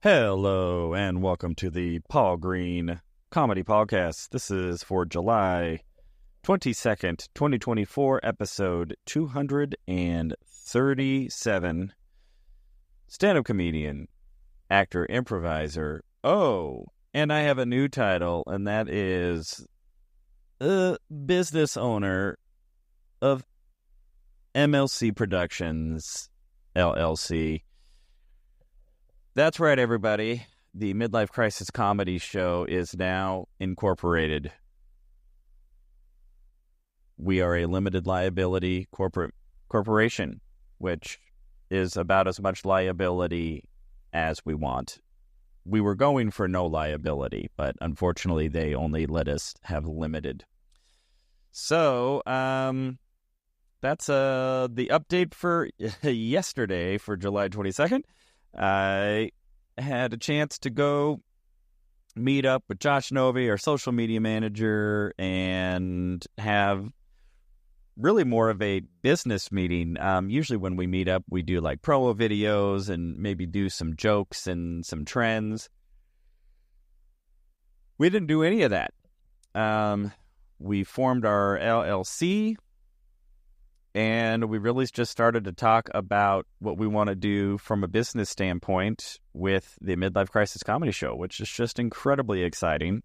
Hello, and welcome to the Paul Green Comedy Podcast. This is for July 22nd, 2024, episode 237. Stand-up comedian, actor, improviser. Oh, and I have a new title, and that is business owner of MLC Productions, LLC. That's right, everybody. The Midlife Crisis Comedy Show is now incorporated. We are a limited liability corporation, which is about as much liability as we want. We were going for no liability, but unfortunately they only let us have limited. So, that's the update for yesterday, for July 22nd. I had a chance to go meet up with Josh Novi, our social media manager, and have really more of a business meeting. Usually when we meet up, we do like promo videos and maybe do some jokes and some trends. We didn't do any of that. We formed our LLC, and we really just started to talk about what we want to do from a business standpoint with the Midlife Crisis Comedy Show, which is just incredibly exciting.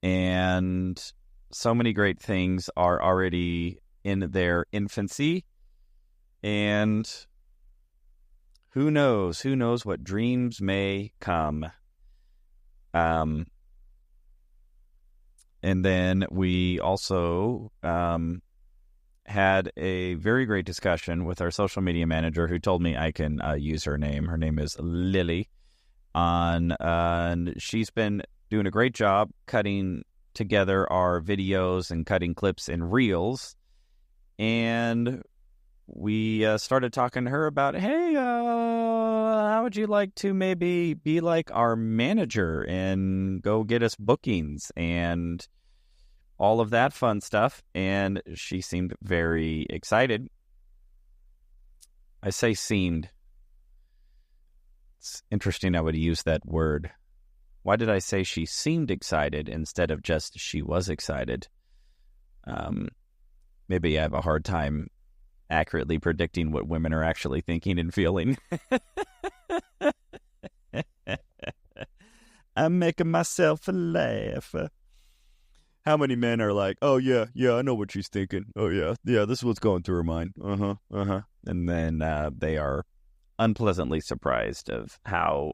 And so many great things are already in their infancy. And who knows what dreams may come. And then we also had a very great discussion with our social media manager, who told me I can use her name. Her name is Lily. And she's been doing a great job cutting together our videos and cutting clips in reels. And we started talking to her about, hey, how would you like to maybe be like our manager and go get us bookings and all of that fun stuff. And she seemed very excited. I say seemed. It's interesting I would use that word. Why did I say she seemed excited instead of just she was excited? Maybe I have a hard time accurately predicting what women are actually thinking and feeling. I'm making myself laugh. How many men are like, oh, yeah, I know what she's thinking. Oh, yeah, this is what's going through her mind. And then they are unpleasantly surprised of how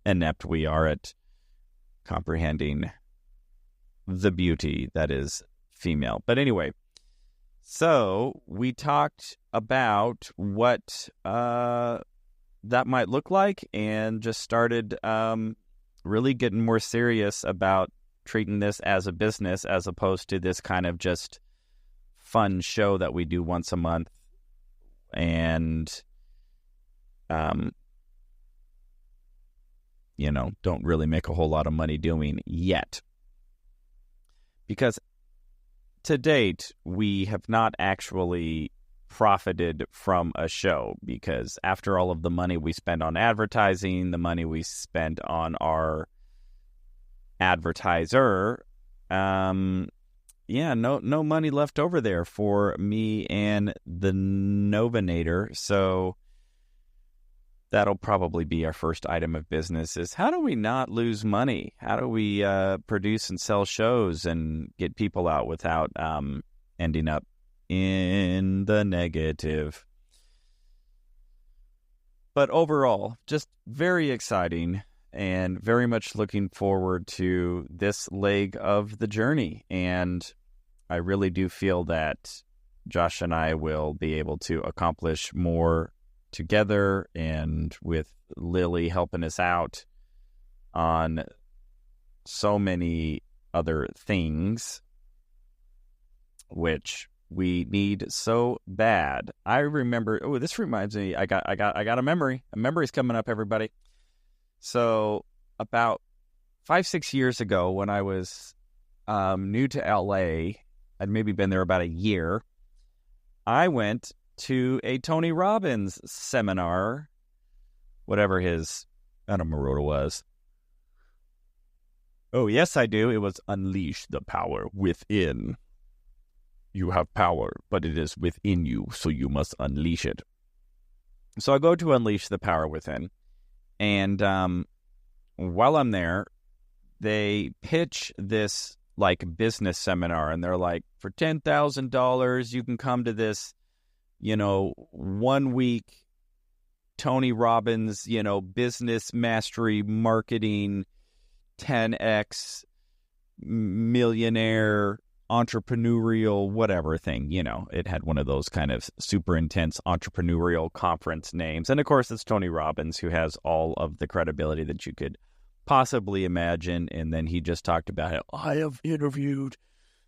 inept we are at comprehending the beauty that is female. But anyway, so we talked about what that might look like, and just started really getting more serious about treating this as a business as opposed to this kind of just fun show that we do once a month and, don't really make a whole lot of money doing yet. Because to date, we have not actually profited from a show, because after all of the money we spend on advertising, the money we spend on our advertiser, no money left over there for me and the Novinator. So that'll probably be our first item of business, is how do we not lose money? How do we produce and sell shows and get people out without ending up in the negative? But overall, just very exciting. And very much looking forward to this leg of the journey. And I really do feel that Josh and I will be able to accomplish more together, and with Lily helping us out on so many other things, which we need so bad. I remember, this reminds me, I got a memory. A memory's coming up, everybody. So about 5-6 years ago, when I was new to LA, I'd maybe been there about a year, I went to a Tony Robbins seminar whatever his, I don't remember what it was. Oh, yes, I do. It was unleash the power within. You have power, but it is within you, so you must unleash it. So I go to unleash the power within, and while I'm there, they pitch this like business seminar, and they're like, for $10,000, you can come to this, 1 week Tony Robbins, business mastery marketing 10x millionaire entrepreneurial whatever thing. It had one of those kind of super intense entrepreneurial conference names. And of course, it's Tony Robbins, who has all of the credibility that you could possibly imagine. And then he just talked about how I have interviewed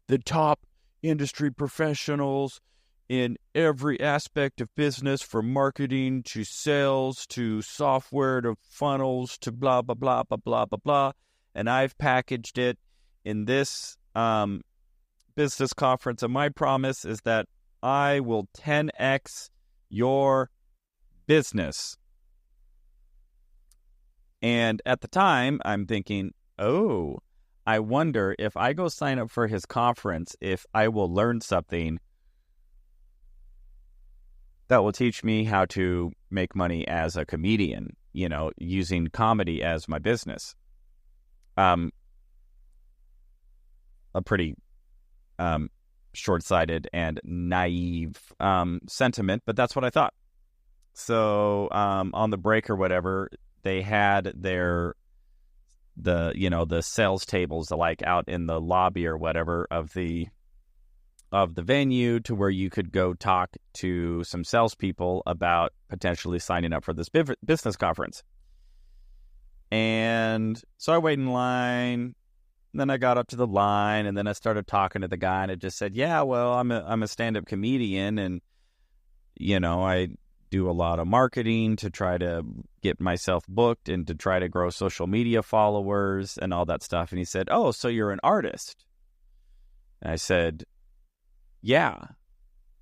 the top industry professionals in every aspect of business, from marketing to sales to software to funnels to blah, blah, blah, blah, blah, blah, blah. And I've packaged it in this business conference. And my promise is that I will 10x your business. And at the time, I'm thinking, oh, I wonder if I go sign up for his conference, if I will learn something that will teach me how to make money as a comedian, using comedy as my business. A pretty short-sighted and naive sentiment, but that's what I thought. So on the break or whatever, they had the sales tables like out in the lobby or whatever of the venue, to where you could go talk to some salespeople about potentially signing up for this business conference. And so I wait in line. Then I got up to the line, and then I started talking to the guy, and it just said, "Yeah, well, I'm a stand-up comedian, and I do a lot of marketing to try to get myself booked and to try to grow social media followers and all that stuff." And he said, "Oh, so you're an artist?" And I said, "Yeah." And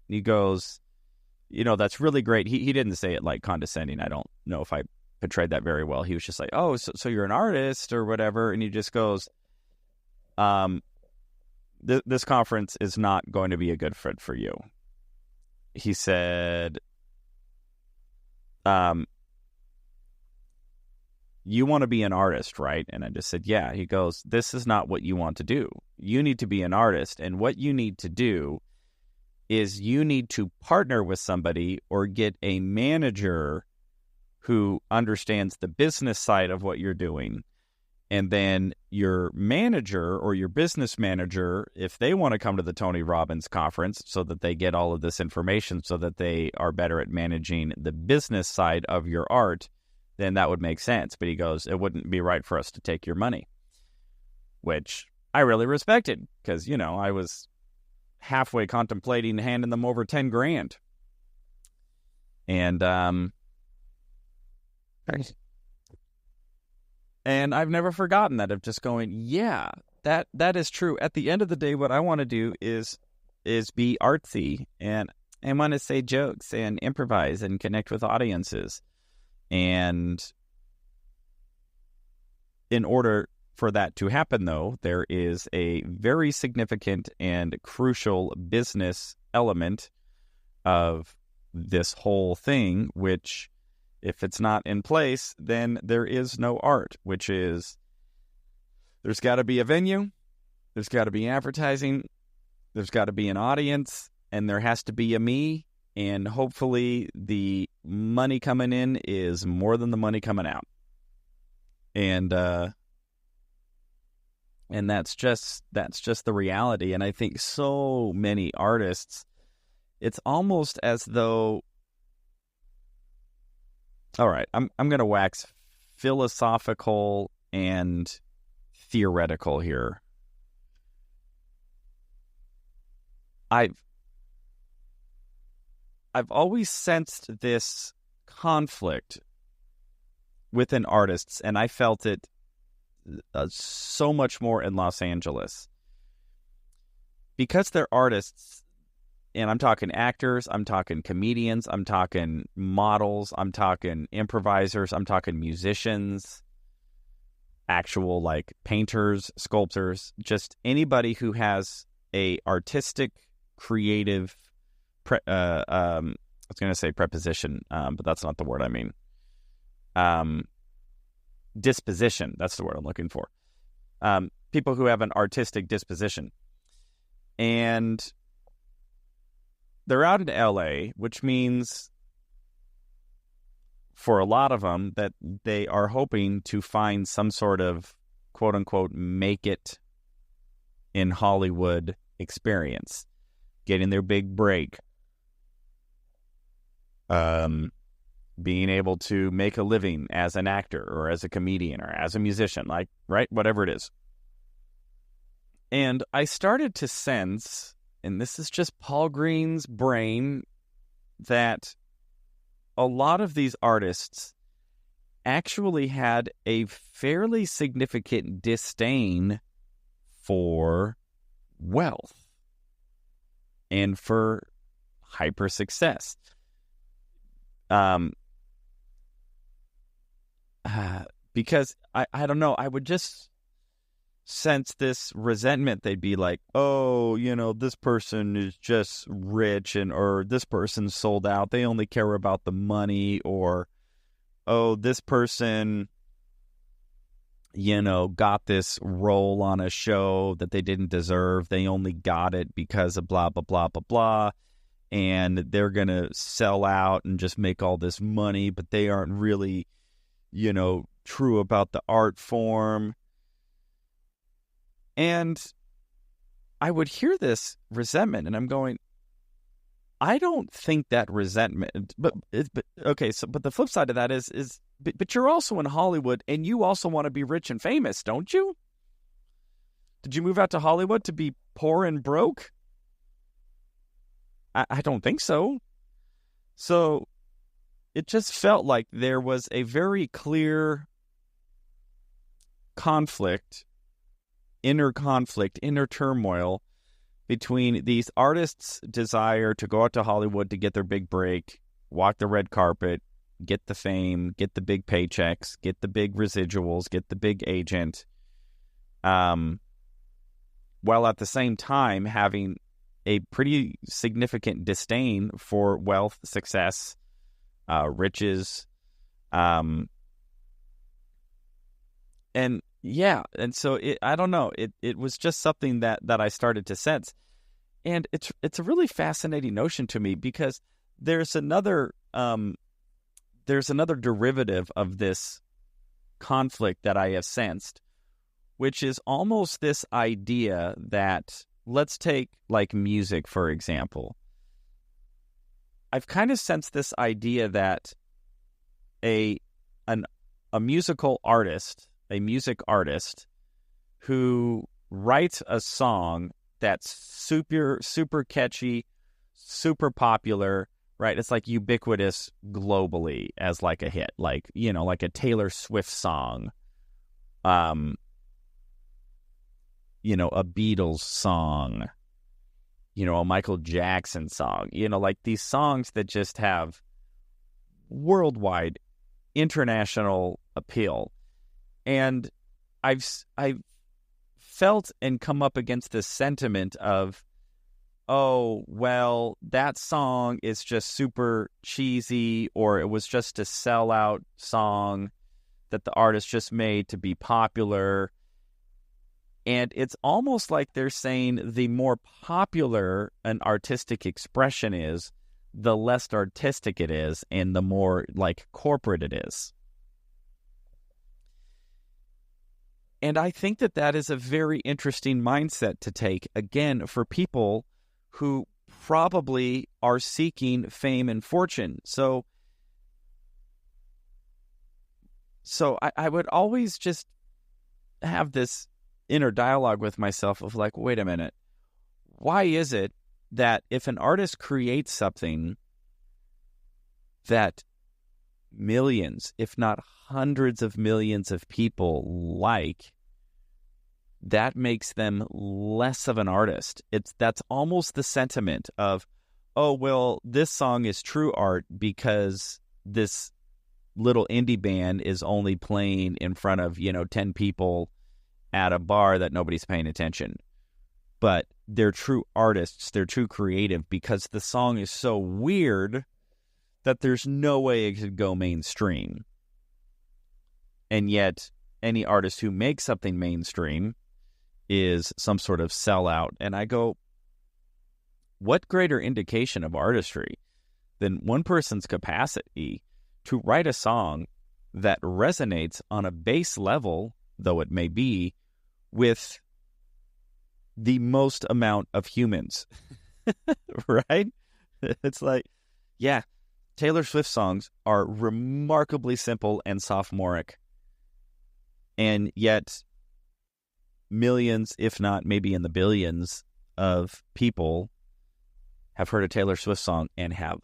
he goes, "That's really great." He didn't say it like condescending. I don't know if I portrayed that very well. He was just like, "Oh, so you're an artist or whatever." And he just goes, this conference is not going to be a good fit for you. He said, "You want to be an artist, right?" And I just said, "Yeah." He goes, "This is not what you want to do. You need to be an artist. And what you need to do is you need to partner with somebody or get a manager who understands the business side of what you're doing. And then your manager or your business manager, if they want to come to the Tony Robbins conference so that they get all of this information so that they are better at managing the business side of your art, then that would make sense." But he goes, "It wouldn't be right for us to take your money," which I really respected, because, I was halfway contemplating handing them over 10 grand. And I've never forgotten that, of just going, yeah, that is true. At the end of the day, what I want to do is be artsy, and I want to say jokes and improvise and connect with audiences. And in order for that to happen, though, there is a very significant and crucial business element of this whole thing, which, if it's not in place, then there is no art, which is, there's got to be a venue, there's got to be advertising, there's got to be an audience, and there has to be a me, and hopefully the money coming in is more than the money coming out. And that's just the reality. And I think so many artists, it's almost as though, all right, I'm going to wax philosophical and theoretical here. I've always sensed this conflict within artists, and I felt it so much more in Los Angeles. Because they're artists, And I'm talking actors, I'm talking comedians, I'm talking models, I'm talking improvisers, I'm talking musicians, actual like painters, sculptors, just anybody who has a artistic, creative, I was going to say preposition, but that's not the word I mean. Disposition, that's the word I'm looking for. People who have an artistic disposition. And they're out in LA, which means for a lot of them that they are hoping to find some sort of quote unquote make it in Hollywood experience, getting their big break, being able to make a living as an actor or as a comedian or as a musician, like, right, whatever it is. And I started to sense, and this is just Paul Green's brain, that a lot of these artists actually had a fairly significant disdain for wealth and for hyper success. Because I don't know, I would just sense this resentment. They'd be like, oh, this person is just rich, or this person sold out, they only care about the money, or oh, this person got this role on a show that they didn't deserve, they only got it because of blah blah blah blah blah, and they're gonna sell out and just make all this money, but they aren't really true about the art form. And I would hear this resentment, and I'm going, I don't think that resentment, but the flip side of that is you're also in Hollywood, and you also want to be rich and famous, don't you? Did you move out to Hollywood to be poor and broke? I don't think so. So it just felt like there was a very clear inner turmoil between these artists' desire to go out to Hollywood to get their big break, walk the red carpet, get the fame, get the big paychecks, get the big residuals, get the big agent, while at the same time having a pretty significant disdain for wealth, success, riches, and so I don't know. It was just something that I started to sense, and it's a really fascinating notion to me, because there's another derivative of this conflict that I have sensed, which is almost this idea that, let's take like music for example. I've kind of sensed this idea that a musical artist, a music artist who writes a song that's super catchy, super popular, right? It's like ubiquitous globally as like a hit, like, like a Taylor Swift song, a Beatles song, a Michael Jackson song, like these songs that just have worldwide, international appeal. And I've felt and come up against this sentiment of, oh, well, that song is just super cheesy, or it was just a sellout song that the artist just made to be popular. And it's almost like they're saying the more popular an artistic expression is, the less artistic it is, and the more like corporate it is. And I think that is a very interesting mindset to take, again, for people who probably are seeking fame and fortune. So I would always just have this inner dialogue with myself of like, wait a minute, why is it that if an artist creates something that millions, if not hundreds of millions of people like, that makes them less of an artist? That's almost the sentiment of, oh, well, this song is true art because this little indie band is only playing in front of, 10 people at a bar that nobody's paying attention. But they're true artists, they're true creative because the song is so weird that there's no way it could go mainstream. And yet, any artist who makes something mainstream is some sort of sellout. And I go, what greater indication of artistry than one person's capacity to write a song that resonates on a base level, though it may be, with the most amount of humans, right? It's like, yeah, Taylor Swift songs are remarkably simple and sophomoric, and yet millions, if not maybe in the billions of people have heard a Taylor Swift song and have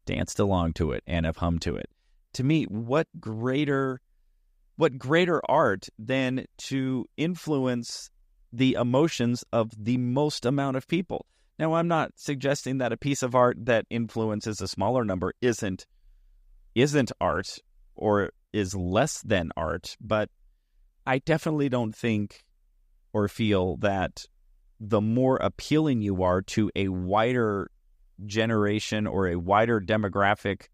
danced along to it and have hummed to it. To me, what greater art than to influence the emotions of the most amount of people? Now, I'm not suggesting that a piece of art that influences a smaller number isn't art or is less than art, but I definitely don't think or feel that the more appealing you are to a wider generation or a wider demographic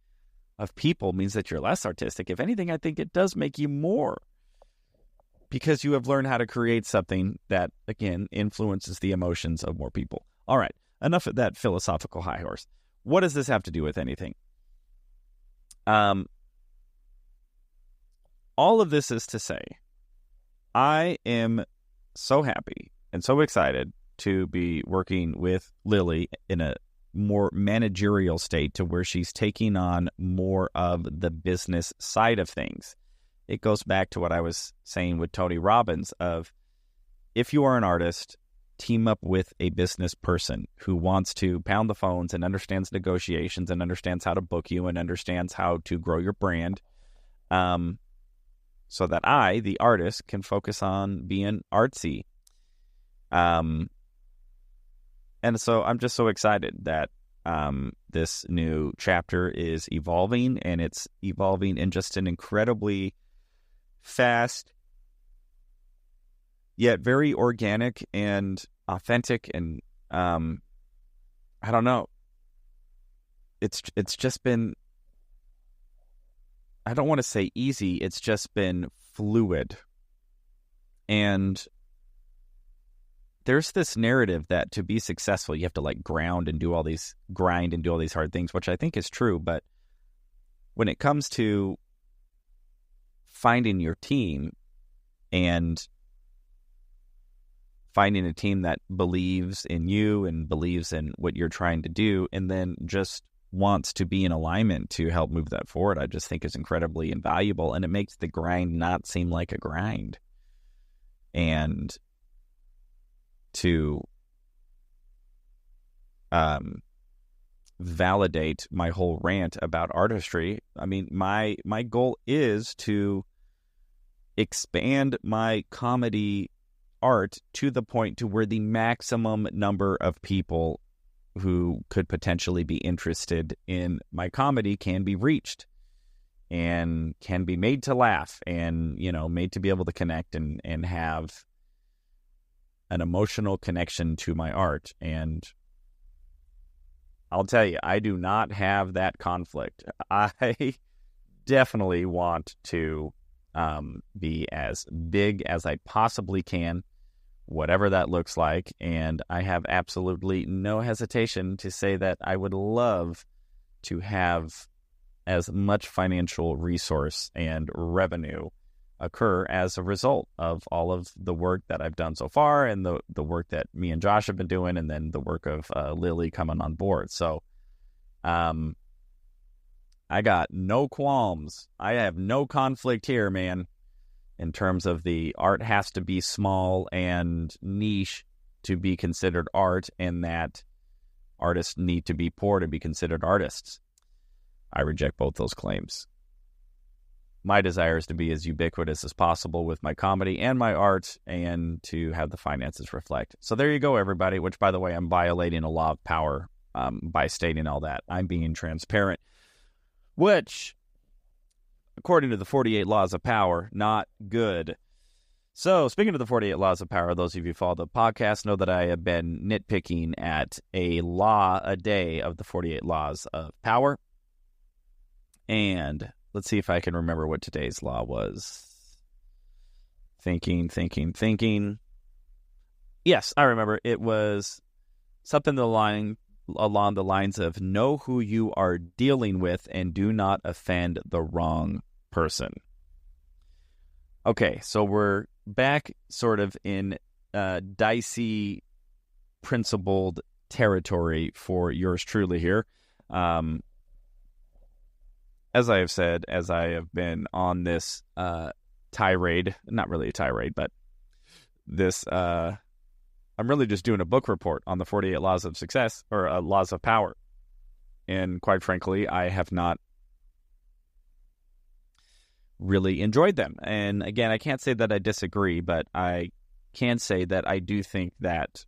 of people means that you're less artistic. If anything, I think it does make you more, because you have learned how to create something that, again, influences the emotions of more people. All right, enough of that philosophical high horse. What does this have to do with anything? All of this is to say, I am so happy and so excited to be working with Lily in a more managerial state, to where she's taking on more of the business side of things. It goes back to what I was saying with Tony Robbins of, if you are an artist, team up with a business person who wants to pound the phones and understands negotiations and understands how to book you and understands how to grow your brand, so that I, the artist, can focus on being artsy. And so I'm just so excited that this new chapter is evolving, and it's evolving in just an incredibly fast, yet very organic and authentic, and I don't know. It's just been, I don't want to say easy, it's just been fluid. And there's this narrative that to be successful, you have to like grind and do all these hard things, which I think is true. But when it comes to finding your team and finding a team that believes in you and believes in what you're trying to do, and then just wants to be in alignment to help move that forward, I just think is incredibly invaluable. And it makes the grind not seem like a grind. And to validate my whole rant about artistry, I mean, my goal is to expand my comedy art to the point to where the maximum number of people who could potentially be interested in my comedy can be reached and can be made to laugh and, made to be able to connect and have an emotional connection to my art. And I'll tell you, I do not have that conflict. I definitely want to be as big as I possibly can, whatever that looks like. And I have absolutely no hesitation to say that I would love to have as much financial resource and revenue occur as a result of all of the work that I've done so far, and the work that me and Josh have been doing, and then the work of Lily coming on board. So I got no qualms. I have no conflict here, man, in terms of the art has to be small and niche to be considered art, and that artists need to be poor to be considered artists. I reject both those claims. My desire is to be as ubiquitous as possible with my comedy and my art, and to have the finances reflect. So there you go, everybody, which, by the way, I'm violating a law of power by stating all that. I'm being transparent, which, according to the 48 Laws of Power, not good. So, speaking of the 48 Laws of Power, those of you who follow the podcast know that I have been nitpicking at a law a day of the 48 Laws of Power. And let's see if I can remember what today's law was. Thinking. Yes, I remember. It was something along the lines of know who you are dealing with and do not offend the wrong person. Okay, so we're back sort of in dicey, principled territory for yours truly here. As I have said, as I have been on this tirade, not really a tirade, but this, I'm really just doing a book report on the 48 Laws of Success, or Laws of Power. And quite frankly, I have not really enjoyed them. And again, I can't say that I disagree, but I can say that I do think that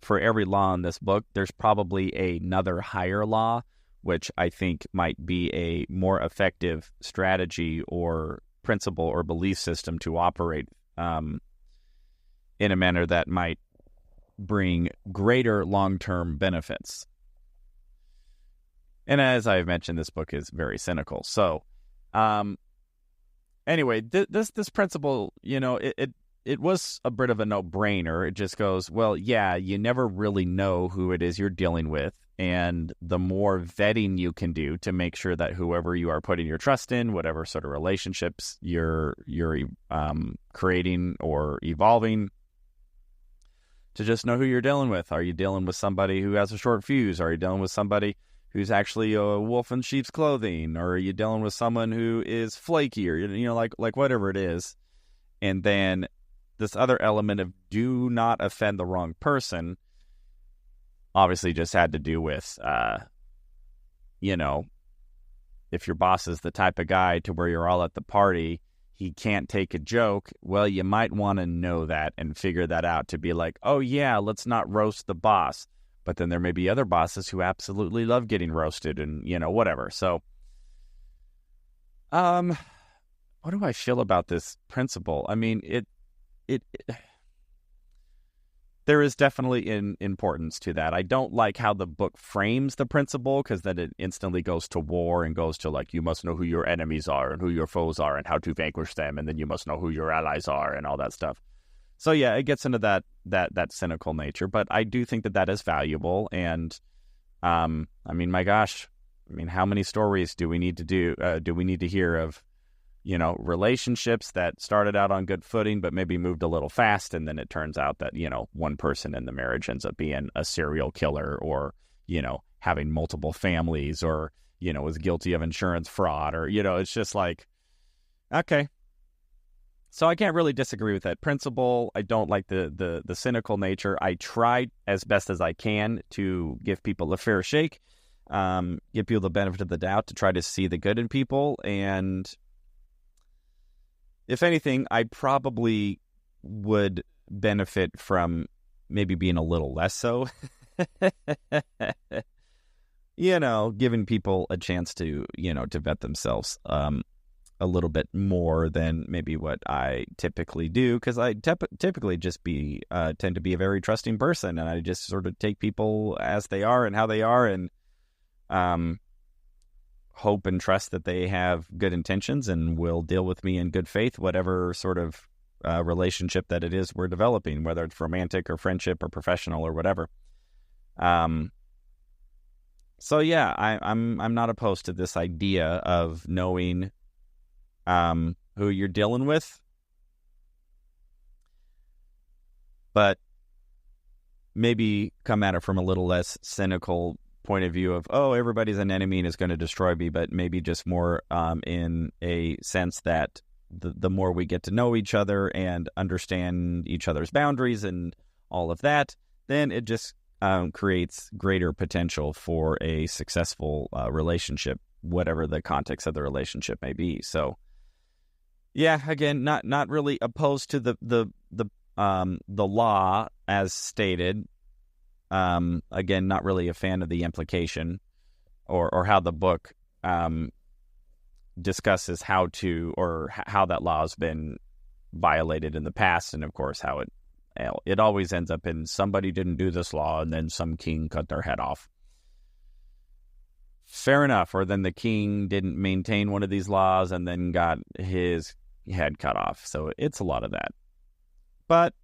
for every law in this book, there's probably another higher law, which I think might be a more effective strategy or principle or belief system to operate in a manner that might bring greater long-term benefits. And as I've mentioned, this book is very cynical. So, anyway, this principle, it was a bit of a no-brainer. It just goes, well, yeah, you never really know who it is you're dealing with, and the more vetting you can do to make sure that whoever you are putting your trust in, whatever sort of relationships you're creating or evolving, to just know who you're dealing with. Are you dealing with somebody who has a short fuse? Are you dealing with somebody who's actually a wolf in sheep's clothing? Or are you dealing with someone who is flaky, or like whatever it is? And then this other element of do not offend the wrong person obviously just had to do with if your boss is the type of guy to where you're all at the party, he can't take a joke. Well, you might want to know that and figure that out to be like, oh yeah, let's not roast the boss. But then there may be other bosses who absolutely love getting roasted and, whatever. So, what do I feel about this principle? I mean, there is definitely an importance to that. I don't like how the book frames the principle, because then it instantly goes to war and goes to like, you must know who your enemies are and who your foes are and how to vanquish them. And then you must know who your allies are and all that stuff. So yeah, it gets into that cynical nature, but I do think that is valuable. And I mean, my gosh, how many stories do we need to hear of, relationships that started out on good footing, but maybe moved a little fast. And then it turns out that, one person in the marriage ends up being a serial killer, or, having multiple families, or, is guilty of insurance fraud, or, it's just like, okay. So I can't really disagree with that principle. I don't like the cynical nature. I try as best as I can to give people a fair shake, give people the benefit of the doubt, to try to see the good in people. And if anything, I probably would benefit from maybe being a little less so. Giving people a chance to, to vet themselves a little bit more than maybe what I typically do, because I typically just tend to be a very trusting person, and I just sort of take people as they are and how they are, and hope and trust that they have good intentions and will deal with me in good faith, whatever sort of relationship that it is we're developing, whether it's romantic or friendship or professional or whatever. So yeah, I'm not opposed to this idea of knowing who you're dealing with, but maybe come at it from a little less cynical point of view of, oh, everybody's an enemy and is going to destroy me, but maybe just more in a sense that the more we get to know each other and understand each other's boundaries and all of that, then it just creates greater potential for a successful relationship, whatever the context of the relationship may be. So yeah, again, not really opposed to the law as stated. Again, not really a fan of the implication or how the book discusses how that law has been violated in the past, and of course how it always ends up in somebody didn't do this law and then some king cut their head off. Fair enough. Or then the king didn't maintain one of these laws and then got his head cut off. So it's a lot of that. But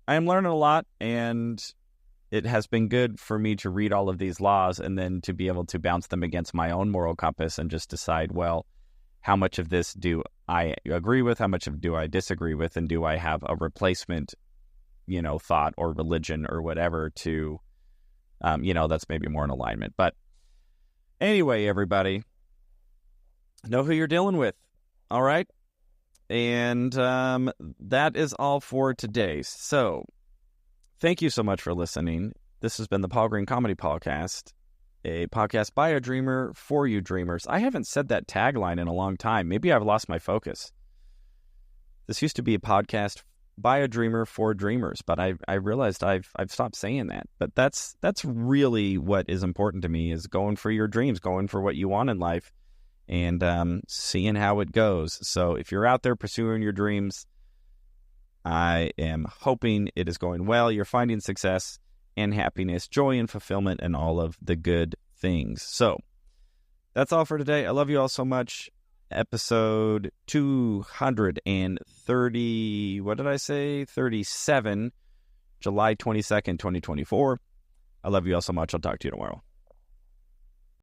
I am learning a lot, and it has been good for me to read all of these laws and then to be able to bounce them against my own moral compass and just decide, well, how much of this do I agree with? How much do I disagree with? And do I have a replacement, thought or religion or whatever to, that's maybe more in alignment. But anyway, everybody, know who you're dealing with. All right. And that is all for today. So thank you so much for listening. This has been the Paul Green Comedy PaulCast, a podcast by a dreamer for you dreamers. I haven't said that tagline in a long time. Maybe I've lost my focus. This used to be a podcast by a dreamer for dreamers, but I realized I've stopped saying that. But that's really what is important to me, is going for your dreams, going for what you want in life, and seeing how it goes. So if you're out there pursuing your dreams, I am hoping it is going well. You're finding success and happiness, joy and fulfillment, and all of the good things. So that's all for today. I love you all so much. Episode 230, what did I say? 37, July 22nd, 2024. I love you all so much. I'll talk to you tomorrow.